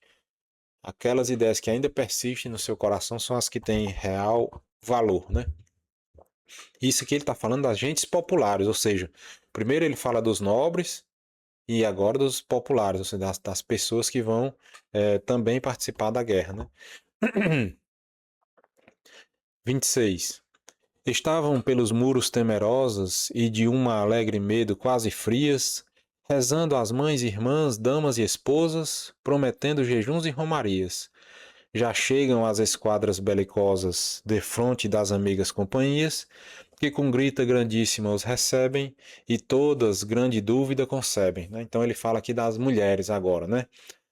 aquelas ideias que ainda persistem no seu coração são as que têm real valor, né? Isso que ele está falando das gentes populares, ou seja, primeiro ele fala dos nobres e agora dos populares, ou seja, das pessoas que vão também participar da guerra, né? 26. Estavam pelos muros temerosas e de uma alegre medo quase frias, rezando as mães, irmãs, damas e esposas, prometendo jejuns e romarias. Já chegam as esquadras belicosas defronte das amigas companhias, que com grita grandíssima os recebem e todas grande dúvida concebem, né? Então ele fala aqui das mulheres agora, né?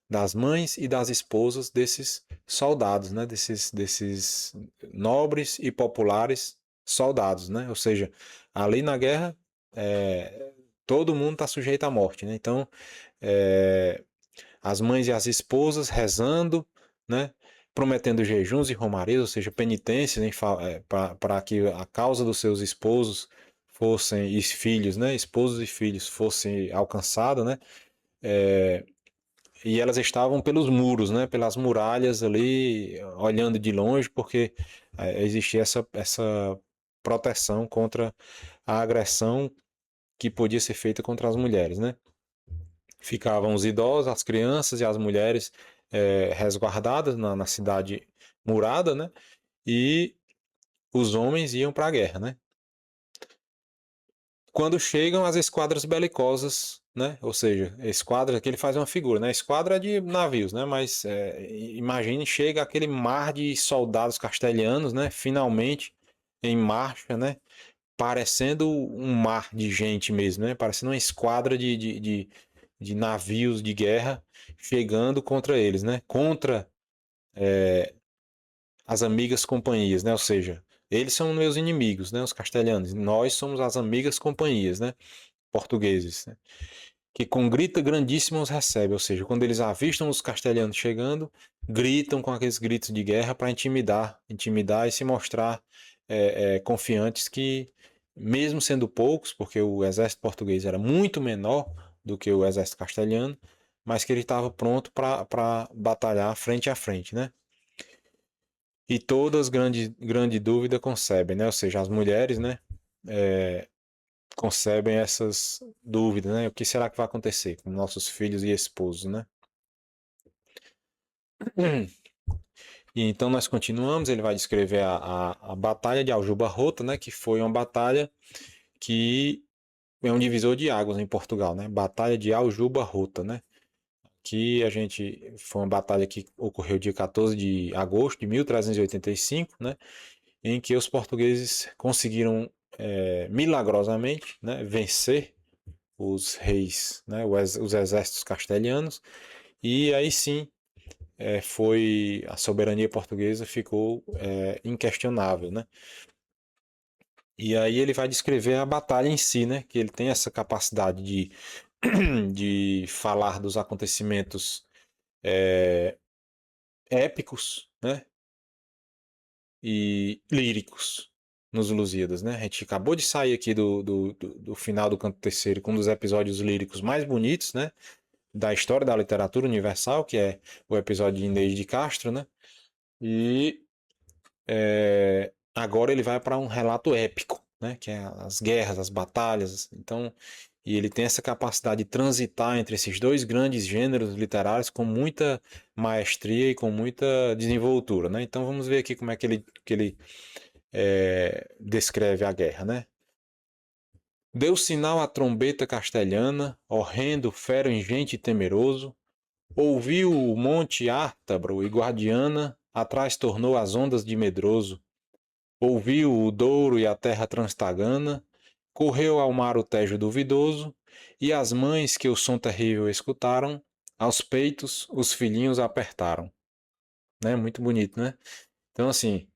Das mães e das esposas desses soldados, né? Desses nobres e populares soldados, né? Ou seja, ali na guerra, todo mundo está sujeito à morte, né? Então, é, as mães e as esposas rezando, né? Prometendo jejuns e romarias, ou seja, penitências, para que a causa dos seus esposos fossem, e filhos, né? Esposos e filhos fossem alcançados, né? E elas estavam pelos muros, né? Pelas muralhas ali, olhando de longe, porque existia essa proteção contra a agressão que podia ser feita contra as mulheres, né? Ficavam os idosos, as crianças e as mulheres resguardadas na cidade murada, né? E os homens iam para a guerra, né? Quando chegam as esquadras belicosas, né? Ou seja, esquadra, aqui ele faz uma figura, né? Esquadra de navios, né? Mas imagine, chega aquele mar de soldados castelhanos, né? Finalmente em marcha, né? Parecendo um mar de gente mesmo, né? Parecendo uma esquadra de navios de guerra chegando contra eles, né? Contra as amigas companhias, né? Ou seja, eles são meus inimigos, né? Os castelhanos. Nós somos as amigas companhias, né? Portugueses, né? Que com grita grandíssima os recebe, ou seja, quando eles avistam os castelhanos chegando, gritam com aqueles gritos de guerra para intimidar e se mostrar confiantes que, mesmo sendo poucos, porque o exército português era muito menor do que o exército castelhano, mas que ele estava pronto para batalhar frente a frente, né? E todas grande dúvida concebem, né? Ou seja, as mulheres, né? Concebem essas dúvidas, né? O que será que vai acontecer com nossos filhos e esposos, né? E então nós continuamos, ele vai descrever a Batalha de Aljuba Rota, né? Que foi uma batalha que é um divisor de águas em Portugal, né? Batalha de Aljuba Rota, né? Que a gente foi uma batalha que ocorreu dia 14 de agosto de 1385, né? Em que os portugueses conseguiram milagrosamente, né, vencer os reis, né, os exércitos castelhanos, e aí sim foi a soberania portuguesa ficou inquestionável, né? E aí ele vai descrever a batalha em si, né? Que ele tem essa capacidade de falar dos acontecimentos épicos, né? E líricos nos Lusíadas, né? A gente acabou de sair aqui do final do Canto Terceiro com um dos episódios líricos mais bonitos, né? Da história da literatura universal, que é o episódio de Inês de Castro, né? E agora ele vai para um relato épico, né? Que é as guerras, as batalhas. Então, e ele tem essa capacidade de transitar entre esses dois grandes gêneros literários com muita maestria e com muita desenvoltura, né? Então vamos ver aqui como é que ele descreve a guerra, né? Deu sinal a trombeta castelhana, horrendo, fero, ingente e temeroso. Ouviu o monte Ártabro e Guardiana, atrás tornou as ondas de medroso. Ouviu o Douro e a terra transtagana, correu ao mar o Tejo duvidoso, e as mães que o som terrível escutaram, aos peitos os filhinhos apertaram. Né? Muito bonito, né? Então, assim,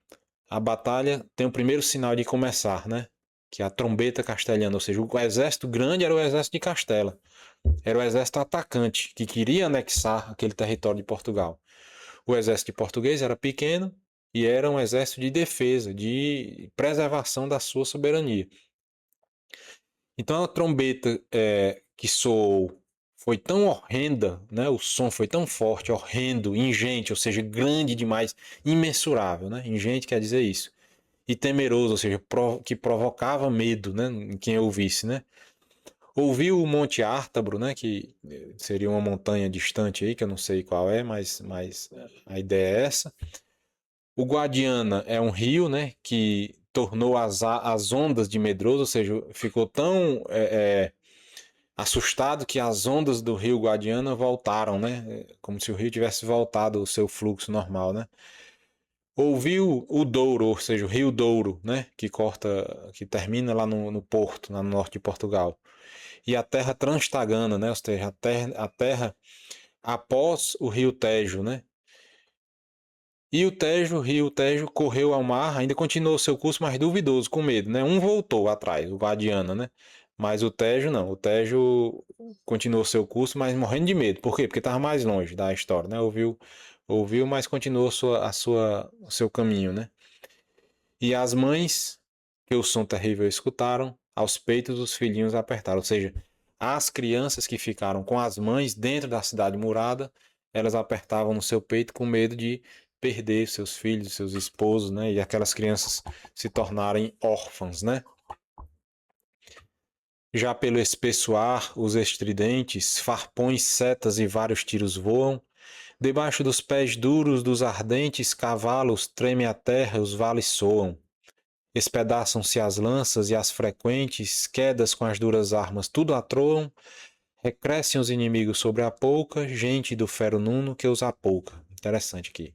a batalha tem o primeiro sinal de começar, né? Que é a trombeta castelhana, ou seja, o exército grande era o exército de Castela. Era o exército atacante, que queria anexar aquele território de Portugal. O exército português era pequeno e era um exército de defesa, de preservação da sua soberania. Então a trombeta que soou foi tão horrenda, né? O som foi tão forte, horrendo, ingente, ou seja, grande demais, imensurável, né? Ingente quer dizer isso. E temeroso, ou seja, que provocava medo, né? Em quem ouvisse, né? Ouviu o Monte Ártabro, né? Que seria uma montanha distante aí, que eu não sei qual é, mas a ideia é essa. O Guadiana é um rio, né? Que tornou as ondas de Medroso, ou seja, ficou tão assustado que as ondas do rio Guadiana voltaram, né? Como se o rio tivesse voltado ao seu fluxo normal, né? Ouviu o Douro, ou seja, o Rio Douro, né? Que corta, que termina lá no Porto, lá no norte de Portugal. E a terra transtagana, né? Ou seja, a terra após o Rio Tejo, né? E o rio Tejo correu ao mar, ainda continuou seu curso, mas duvidoso, com medo, né? Um voltou atrás, o Guadiana, né? Mas o Tejo não, o Tejo continuou seu curso, mas morrendo de medo. Por quê? Porque estava mais longe da história, né? Ouviu, mas continuou o seu caminho, né? E as mães, que o som terrível escutaram, aos peitos os filhinhos apertaram. Ou seja, as crianças que ficaram com as mães dentro da cidade murada, elas apertavam no seu peito com medo de perder seus filhos, seus esposos, né? E aquelas crianças se tornarem órfãs, né? Já pelo espesso ar, os estridentes, farpões, setas e vários tiros voam. Debaixo dos pés duros dos ardentes cavalos treme a terra, os vales soam. Espedaçam-se as lanças e as frequentes quedas com as duras armas tudo atroam. Recrescem os inimigos sobre a pouca, gente do fero nuno que os apouca. Interessante aqui.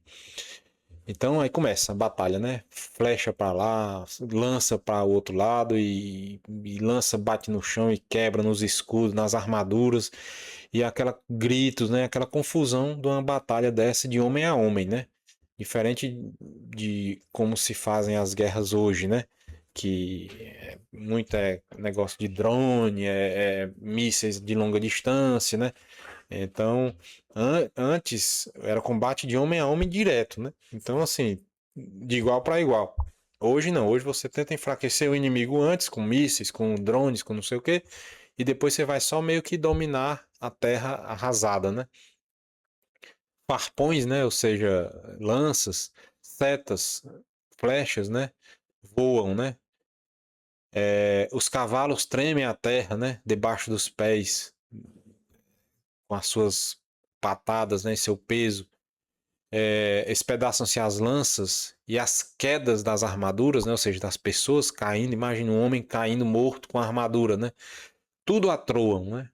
Então aí começa a batalha, né? Flecha para lá, lança para o outro lado e lança bate no chão e quebra nos escudos, nas armaduras e aquela gritos, né? Aquela confusão de uma batalha dessa de homem a homem, né? Diferente de como se fazem as guerras hoje, né? Que muito é negócio de drone, mísseis de longa distância, né? Então, antes era combate de homem a homem direto, né? Então, assim, de igual para igual. Hoje não, hoje você tenta enfraquecer o inimigo antes, com mísseis, com drones, com não sei o quê, e depois você vai só meio que dominar a terra arrasada, né? Farpões, né? Ou seja, lanças, setas, flechas, né? Voam, né? Os cavalos tremem a terra, né? Debaixo dos pés, com as suas patadas, né? Seu peso. Espedaçam-se as lanças e as quedas das armaduras, né? Ou seja, das pessoas caindo. Imagina um homem caindo morto com a armadura, né? Tudo atroam, né?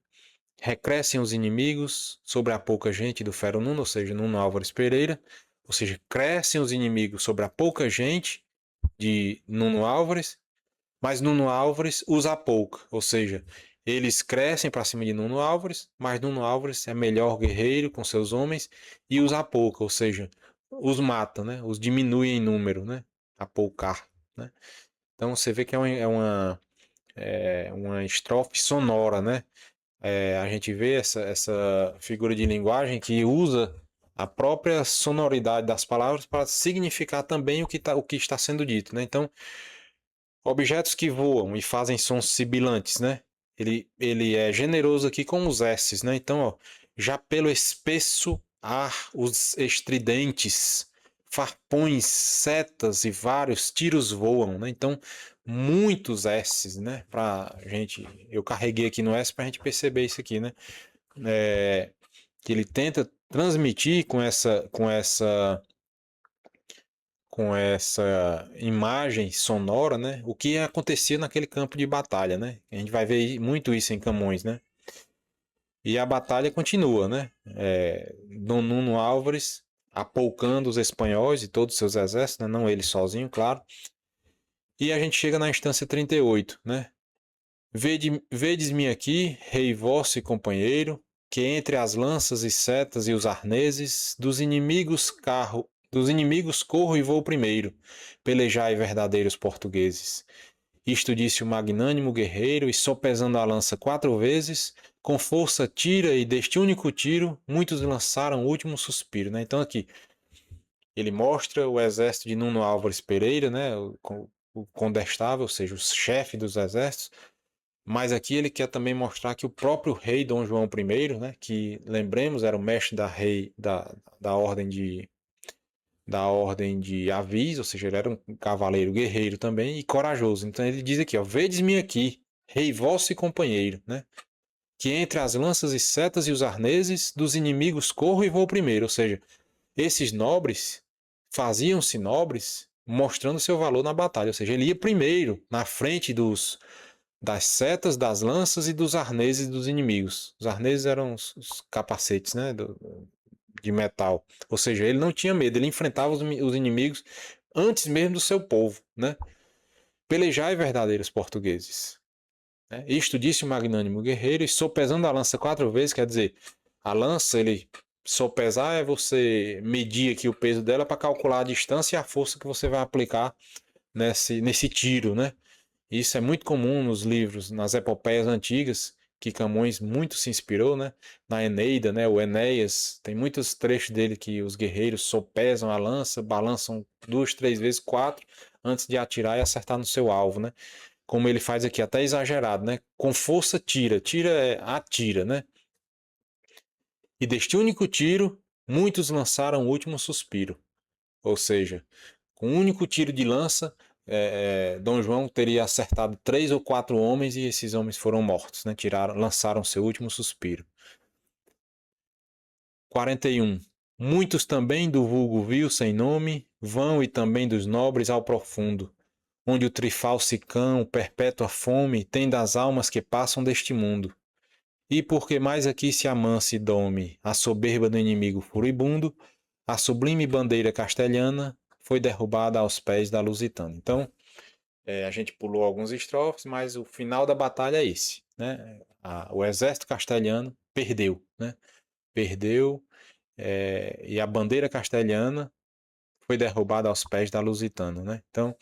Recrescem os inimigos sobre a pouca gente do Fero Nuno, ou seja, Nuno Álvares Pereira. Ou seja, crescem os inimigos sobre a pouca gente de Nuno Álvares, mas Nuno Álvares os apouca. Ou seja, eles crescem para cima de Nuno Álvares, mas Nuno Álvares é melhor guerreiro com seus homens e os apouca, ou seja, os mata, né? Os diminui em número, né? Apoucar, né? Então você vê que uma estrofe sonora, né? A gente vê essa figura de linguagem que usa a própria sonoridade das palavras para significar também o que está sendo dito, né? Então, objetos que voam e fazem sons sibilantes, né? Ele é generoso aqui com os S's, né? Então, ó, já pelo espesso ar, os estridentes, farpões, setas e vários tiros voam, né? Então, muitos S's, né? Eu carreguei aqui no S para a gente perceber isso aqui, né? Que ele tenta transmitir com essa imagem sonora, né? O que acontecia naquele campo de batalha, né? A gente vai ver muito isso em Camões, né? E a batalha continua, né? Dom Nuno Álvares apoucando os espanhóis e todos os seus exércitos, né? Não ele sozinho, claro. E a gente chega na instância 38, né? Vedes-me aqui, rei vosso e companheiro, que entre as lanças e setas e os arneses dos inimigos corro e vou primeiro, pelejai verdadeiros portugueses. Isto disse o magnânimo guerreiro, e sopesando a lança 4 vezes, com força tira, e deste único tiro, muitos lançaram o último suspiro. Né? Então aqui, ele mostra o exército de Nuno Álvares Pereira, né? o condestável, ou seja, o chefe dos exércitos, mas aqui ele quer também mostrar que o próprio rei Dom João I, né, que lembremos era o mestre da ordem de Avis, ou seja, ele era um cavaleiro guerreiro também e corajoso. Então ele diz aqui, ó, vedes-me aqui, rei vosso e companheiro, né, que entre as lanças e setas e os arneses dos inimigos corro e vou primeiro. Ou seja, esses nobres faziam-se nobres mostrando seu valor na batalha, ou seja, ele ia primeiro na frente das setas, das lanças e dos arneses dos inimigos. Os arneses eram os capacetes, né, de metal. Ou seja, ele não tinha medo, ele enfrentava os inimigos antes mesmo do seu povo, né? Pelejai verdadeiros portugueses. Né? Isto disse o magnânimo guerreiro, e sopesando a lança 4 vezes, quer dizer, a lança ele Sopesar é você medir aqui o peso dela para calcular a distância e a força que você vai aplicar nesse tiro, né? Isso é muito comum nos livros, nas epopeias antigas, que Camões muito se inspirou, né? Na Eneida, né? O Enéas, tem muitos trechos dele que os guerreiros sopesam a lança, balançam 2, 3 vezes, 4, antes de atirar e acertar no seu alvo, né? Como ele faz aqui, até exagerado, né? Com força tira, tira é atira, né? E deste único tiro, muitos lançaram o último suspiro. Ou seja, com um único tiro de lança, Dom João teria acertado 3 ou 4 homens e esses homens foram mortos, né? Lançaram seu último suspiro. 41. Muitos também do vulgo vil sem nome vão e também dos nobres ao profundo, onde o trifalso cão, perpétua fome, tem das almas que passam deste mundo. E porque mais aqui se amansa e dome a soberba do inimigo furibundo, a sublime bandeira castelhana foi derrubada aos pés da Lusitana. Então, a gente pulou alguns estrofes, mas o final da batalha é esse, né? O exército castelhano perdeu, né? Perdeu, e a bandeira castelhana foi derrubada aos pés da Lusitana, né? Então,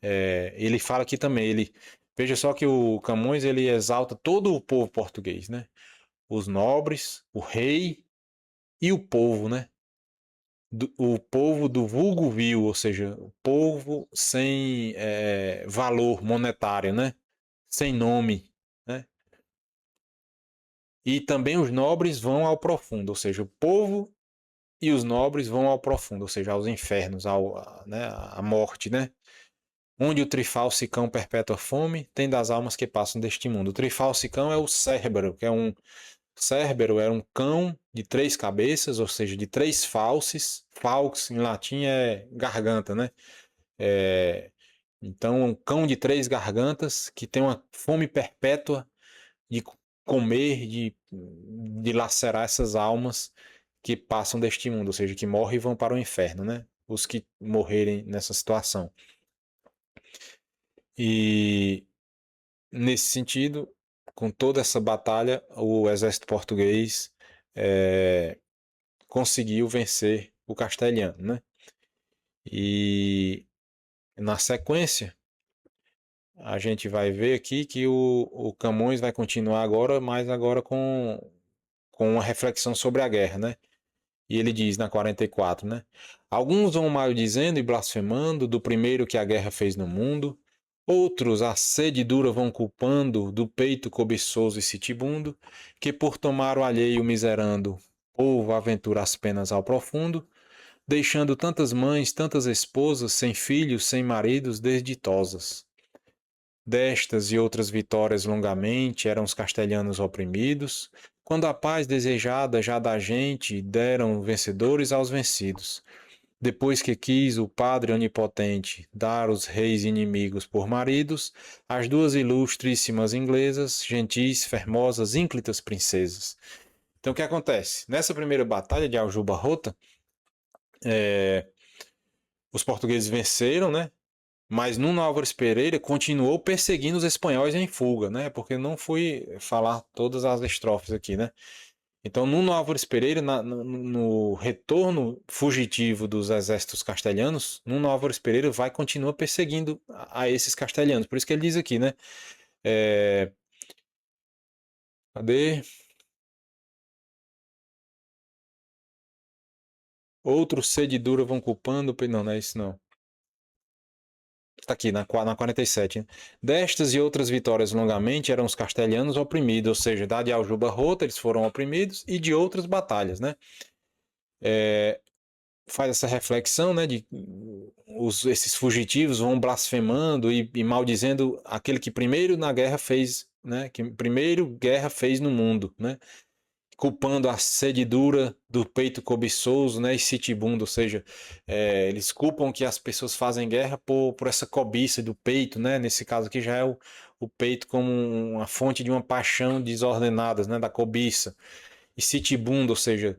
ele fala aqui também, veja só que o Camões ele exalta todo o povo português, né? Os nobres, o rei e o povo, né? O povo do vulgo vil, ou seja, o povo sem valor monetário, né? Sem nome, né? E também os nobres vão ao profundo, ou seja, o povo e os nobres vão ao profundo, ou seja, aos infernos, né, à morte, né? Onde o trifalsicão perpétua fome, tem das almas que passam deste mundo. O trifalsicão é o Cérbero, que é um Cérbero era um cão de 3 cabeças, ou seja, de 3 fauces. Falx em latim é garganta, né? Então, um cão de 3 gargantas que tem uma fome perpétua de comer, de lacerar essas almas que passam deste mundo, ou seja, que morrem e vão para o inferno, né? Os que morrerem nessa situação. E nesse sentido, com toda essa batalha, o exército português conseguiu vencer o castelhano, né? E na sequência, a gente vai ver aqui que o Camões vai continuar agora, mas agora com uma reflexão sobre a guerra, né? E ele diz na 44, né? Alguns vão maldizendo e blasfemando do primeiro que a guerra fez no mundo, outros a sede dura vão culpando do peito cobiçoso e sitibundo, que por tomar o alheio miserando, povo aventura as penas ao profundo, deixando tantas mães, tantas esposas, sem filhos, sem maridos, desditosas. Destas e outras vitórias longamente eram os castelhanos oprimidos, quando a paz desejada já da gente deram vencedores aos vencidos. Depois que quis o Padre Onipotente dar os reis inimigos por maridos, as duas ilustríssimas inglesas, gentis, fermosas, ínclitas princesas. Então o que acontece? Nessa primeira batalha de Aljuba Rota, os portugueses venceram, né? Mas Nuno Álvares Pereira continuou perseguindo os espanhóis em fuga, né? Porque não fui falar todas as estrofes aqui, né? Então, Nuno Álvares Pereira, no retorno fugitivo dos exércitos castelhanos, Nuno Álvares Pereira vai continuar perseguindo a esses castelhanos. Por isso que ele diz aqui, né? Cadê? Outros sede dura vão culpando. Não, não é isso não. Está aqui na 47. Né? Destas e outras vitórias longamente eram os castelhanos oprimidos, ou seja, da de Aljuba Rota eles foram oprimidos e de outras batalhas, né? Faz essa reflexão, né, de esses fugitivos vão blasfemando e maldizendo aquele que primeiro na guerra fez, né, que primeiro guerra fez no mundo, né? Culpando a sede dura do peito cobiçoso, né, e sitibundo, ou seja, eles culpam que as pessoas fazem guerra por essa cobiça do peito, né, nesse caso aqui já é o peito como uma fonte de uma paixão desordenada, né, da cobiça, e sitibundo, ou seja,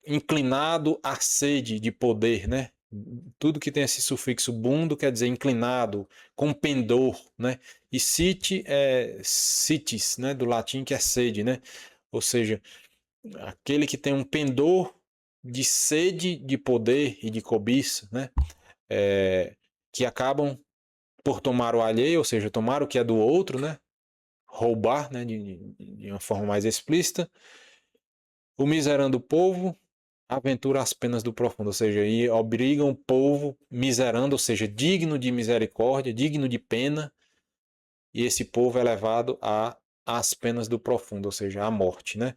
inclinado à sede de poder, né, tudo que tem esse sufixo bundo quer dizer inclinado, com pendor, né, e site é sitis, né, do latim que é sede, né, ou seja, aquele que tem um pendor de sede de poder e de cobiça, né? Que acabam por tomar o alheio, ou seja, tomar o que é do outro, né? Roubar, né? De uma forma mais explícita. O miserando o povo aventura as penas do profundo, ou seja, e obrigam o povo miserando, ou seja, digno de misericórdia, digno de pena, e esse povo é levado às penas do profundo, ou seja, à morte, né?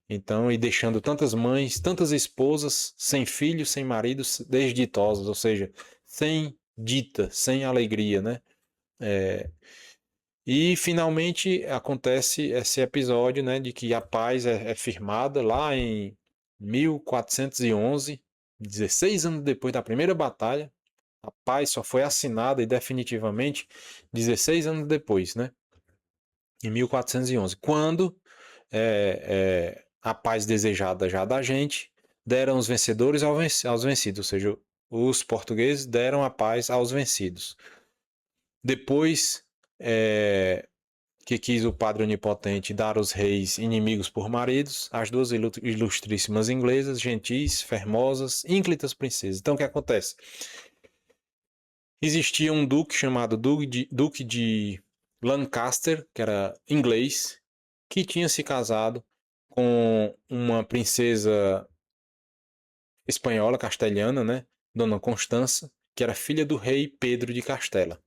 Então, e deixando tantas mães, tantas esposas, sem filhos, sem maridos, desditosas, ou seja, sem dita, sem alegria, né? E finalmente acontece esse episódio, né, de que a paz é firmada lá em 1411, 16 anos depois da primeira batalha. A paz só foi assinada e definitivamente 16 anos depois, né? Em 1411, quando a paz desejada já da gente deram os vencedores aos vencidos, ou seja, os portugueses deram a paz aos vencidos. Depois que quis o Padre Onipotente dar aos reis inimigos por maridos, as duas ilustríssimas inglesas, gentis, fermosas, ínclitas princesas. Então o que acontece? Existia um duque chamado Duque de Lancaster, que era inglês, que tinha se casado com uma princesa espanhola, castelhana, né? Dona Constança, que era filha do rei Pedro de Castela.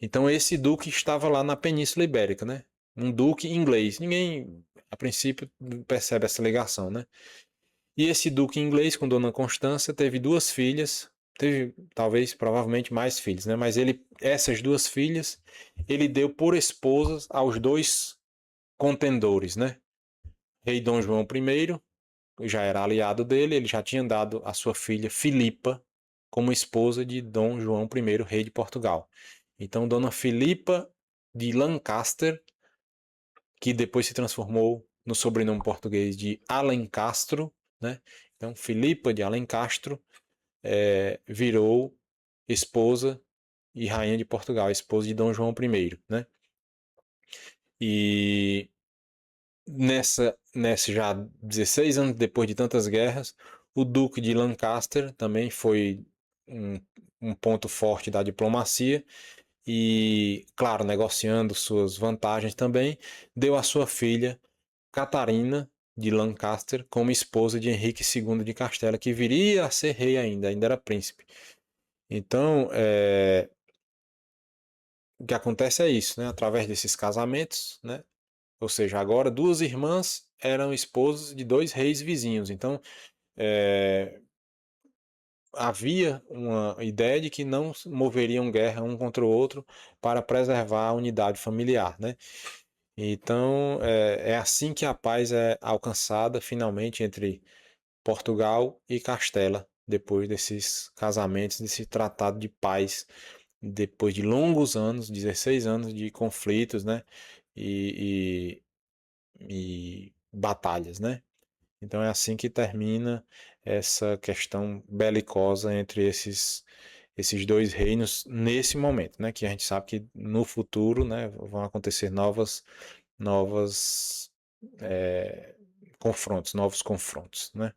Então esse duque estava lá na Península Ibérica, né? Um duque inglês. Ninguém, a princípio, percebe essa ligação, né? E esse duque inglês com Dona Constança teve duas filhas, teve talvez, provavelmente mais filhos, né? Mas essas duas filhas, ele deu por esposas aos dois contendores, né? Rei Dom João I já era aliado dele, ele já tinha dado a sua filha Filipa como esposa de Dom João I, rei de Portugal. Então, Dona Filipa de Lancaster, que depois se transformou no sobrenome português de Alencastro, né? Então, Filipa de Alencastro virou esposa e rainha de Portugal, esposa de Dom João I, né? E nessa já 16 anos depois de tantas guerras, o Duque de Lancaster também foi um ponto forte da diplomacia e, claro, negociando suas vantagens também, deu a sua filha Catarina de Lancaster como esposa de Henrique II de Castela, que viria a ser rei ainda era príncipe. Então, o que acontece é isso, né? Através desses casamentos, né? Ou seja, agora duas irmãs eram esposas de dois reis vizinhos. Então, havia uma ideia de que não moveriam guerra um contra o outro para preservar a unidade familiar, né? Então, é assim que a paz é alcançada finalmente entre Portugal e Castela, depois desses casamentos, desse tratado de paz, depois de longos anos, 16 anos de conflitos, né? E, e batalhas, né? Então é assim que termina essa questão belicosa entre esses dois reinos nesse momento, né? Que a gente sabe que no futuro, né, vão acontecer novas confrontos, novos confrontos, né?